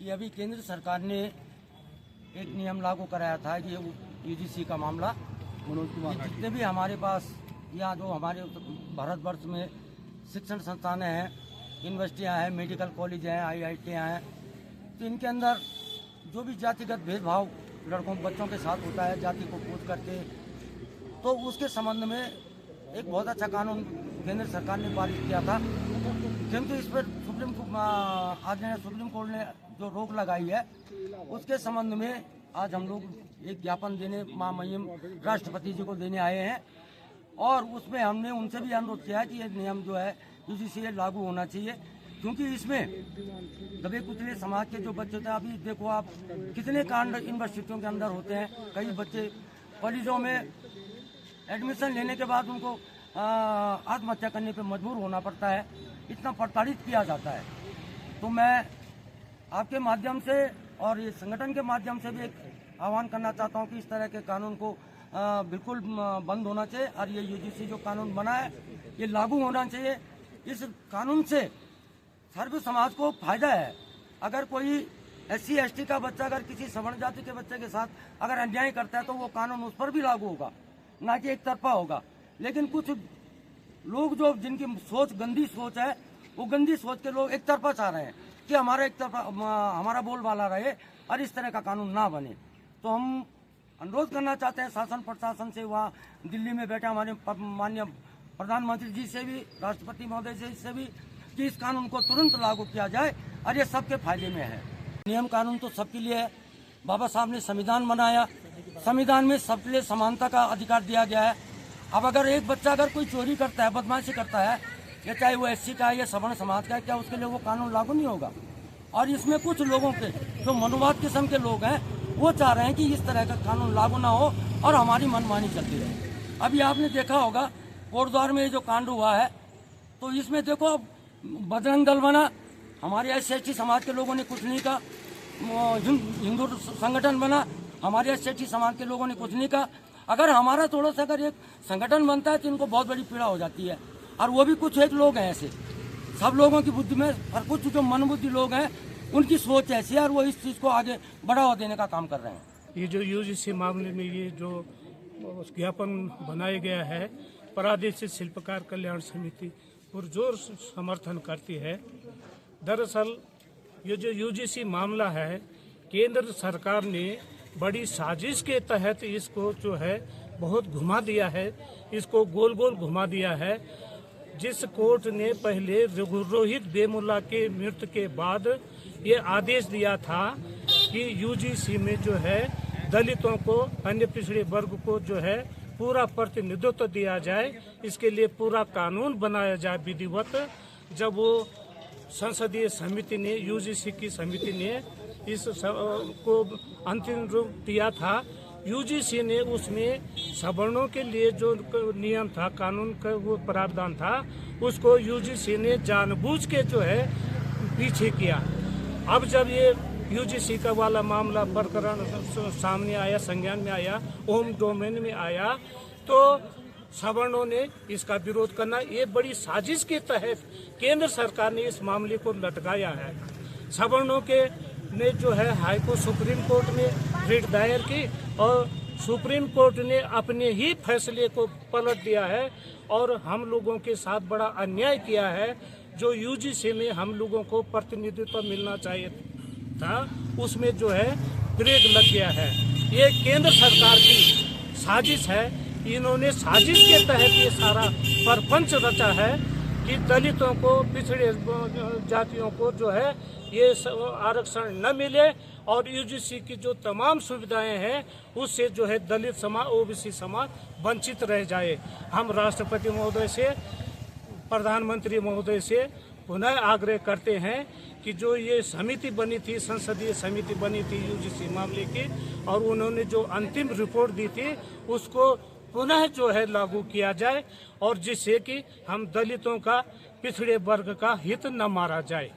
कि अभी केंद्र सरकार ने एक नियम लागू कराया था कि यूजीसी का मामला, कि जितने भी हमारे पास यहाँ जो हमारे भारतवर्ष में शिक्षण संस्थानें हैं, यूनिवर्सिटियाँ हैं, मेडिकल कॉलेज हैं, IITयाँ हैं, तो इनके अंदर जो भी जातिगत भेदभाव लड़कों बच्चों के साथ होता है जाति को पूछ करके, तो उसके संबंध में एक बहुत अच्छा कानून केंद्र सरकार ने पारित किया था। किंतु इस पर सुप्रीम कोर्ट ने जो रोक लगाई है, उसके संबंध में आज हम लोग एक ज्ञापन देने महामहिम राष्ट्रपति जी को देने आए हैं। और उसमें हमने उनसे भी अनुरोध किया है कि ये नियम जो है यूजीसी लागू होना चाहिए, क्योंकि इसमें दबे कुचले समाज के जो बच्चे थे, अभी देखो आप कितने कांड यूनिवर्सिटियों के अंदर होते हैं। कई बच्चे कॉलेजों में एडमिशन लेने के बाद उनको आत्महत्या करने पर मजबूर होना पड़ता है, इतना प्रताड़ित किया जाता है। तो मैं आपके माध्यम से और ये संगठन के माध्यम से भी एक आह्वान करना चाहता हूँ कि इस तरह के कानून को बिल्कुल बंद होना चाहिए और ये यूजीसी जो कानून बना है ये लागू होना चाहिए। इस कानून से सर्व समाज को फायदा है। अगर कोई SC ST का बच्चा अगर किसी सवर्ण जाति के बच्चे के साथ अगर अन्याय करता है तो वो कानून उस पर भी लागू होगा, ना कि एक तरफा होगा। लेकिन कुछ लोग जो जिनकी सोच गंदी सोच है, वो गंदी सोच के लोग एक तरफा चाह रहे हैं कि हमारा एक तरफा हमारा बोलबाला रहे और इस तरह का कानून ना बने। तो हम अनुरोध करना चाहते हैं शासन प्रशासन से, वहाँ दिल्ली में बैठे हमारे माननीय प्रधानमंत्री जी से भी, राष्ट्रपति महोदय से भी, कि इस कानून को तुरंत लागू किया जाए और ये सबके फायदे में है। नियम कानून तो सबके लिए है। बाबा साहब ने संविधान बनाया, संविधान में सबके लिए समानता का अधिकार दिया गया है। अब अगर एक बच्चा अगर कोई चोरी करता है, बदमाशी करता है, या चाहे वो SC का है या सवर्ण समाज का है, क्या उसके लिए वो कानून लागू नहीं होगा? और इसमें कुछ लोगों के जो मनुवाद किस्म के लोग हैं वो चाह रहे हैं कि इस तरह का कानून लागू ना हो और हमारी मनमानी चलती रहे। अभी आपने देखा होगा कोटद्वार में जो कांड हुआ है, तो इसमें देखो बजरंग दल बना, हमारे SC ST समाज के लोगों ने कुछ नहीं कहा, हिंदू संगठन बना, हमारे SC ST समाज के लोगों ने कुछ नहीं कहा। अगर हमारा थोड़ा सा अगर एक संगठन बनता है तो इनको बहुत बड़ी पीड़ा हो जाती है। और वो भी कुछ एक लोग हैं ऐसे, सब लोगों की बुद्धि में, और कुछ जो मनबुद्धि लोग हैं उनकी सोच ऐसी है और वो इस चीज़ को आगे बढ़ावा देने का काम कर रहे हैं। ये जो यूजीसी मामले में ये जो ज्ञापन बनाया गया है, प्रादेशिक शिल्पकार कल्याण समिति पुरजोर समर्थन करती है। दरअसल ये जो यूजीसी मामला है, केंद्र सरकार ने बड़ी साजिश के तहत इसको जो है बहुत घुमा दिया है, इसको गोल गोल घुमा दिया है। जिस कोर्ट ने पहले रोहित वेमुला के मृत्यु के बाद ये आदेश दिया था कि यूजीसी में जो है दलितों को, अन्य पिछड़े वर्ग को जो है पूरा प्रतिनिधित्व दिया जाए, इसके लिए पूरा कानून बनाया जाए विधिवत। जब वो संसदीय समिति ने, यूजीसी की समिति ने इस को अंतिम रूप दिया था, यूजीसी ने उसमें सवर्णों के लिए जो नियम था, कानून का वो प्रावधान था, उसको यूजीसी ने जानबूझ के जो है पीछे किया। अब जब ये यूजीसी का वाला मामला प्रकरण सामने आया, संज्ञान में आया, होम डोमेन में आया, तो सवर्णों ने इसका विरोध करना, ये बड़ी साजिश के तहत केंद्र सरकार ने इस मामले को लटकाया है। सवर्णों के ने जो है हाईकोर्ट, सुप्रीम कोर्ट में रिट दायर की और सुप्रीम कोर्ट ने अपने ही फैसले को पलट दिया है और हम लोगों के साथ बड़ा अन्याय किया है। जो यूजीसी में हम लोगों को प्रतिनिधित्व मिलना चाहिए था, उसमें जो है ब्रेक लग गया है। ये केंद्र सरकार की साजिश है। इन्होंने साजिश के तहत ये सारा प्रपंच रचा है कि दलितों को, पिछड़े जातियों को जो है ये आरक्षण न मिले और यूजीसी की जो तमाम सुविधाएं हैं उससे जो है दलित समाज, OBC समाज वंचित रह जाए। हम राष्ट्रपति महोदय से, प्रधानमंत्री महोदय से पुनः आग्रह करते हैं कि जो ये समिति बनी थी, संसदीय समिति बनी थी यूजीसी मामले की, और उन्होंने जो अंतिम रिपोर्ट दी थी उसको पुनः जो है लागू किया जाए और जिससे कि हम दलितों का, पिछड़े वर्ग का हित न मारा जाए।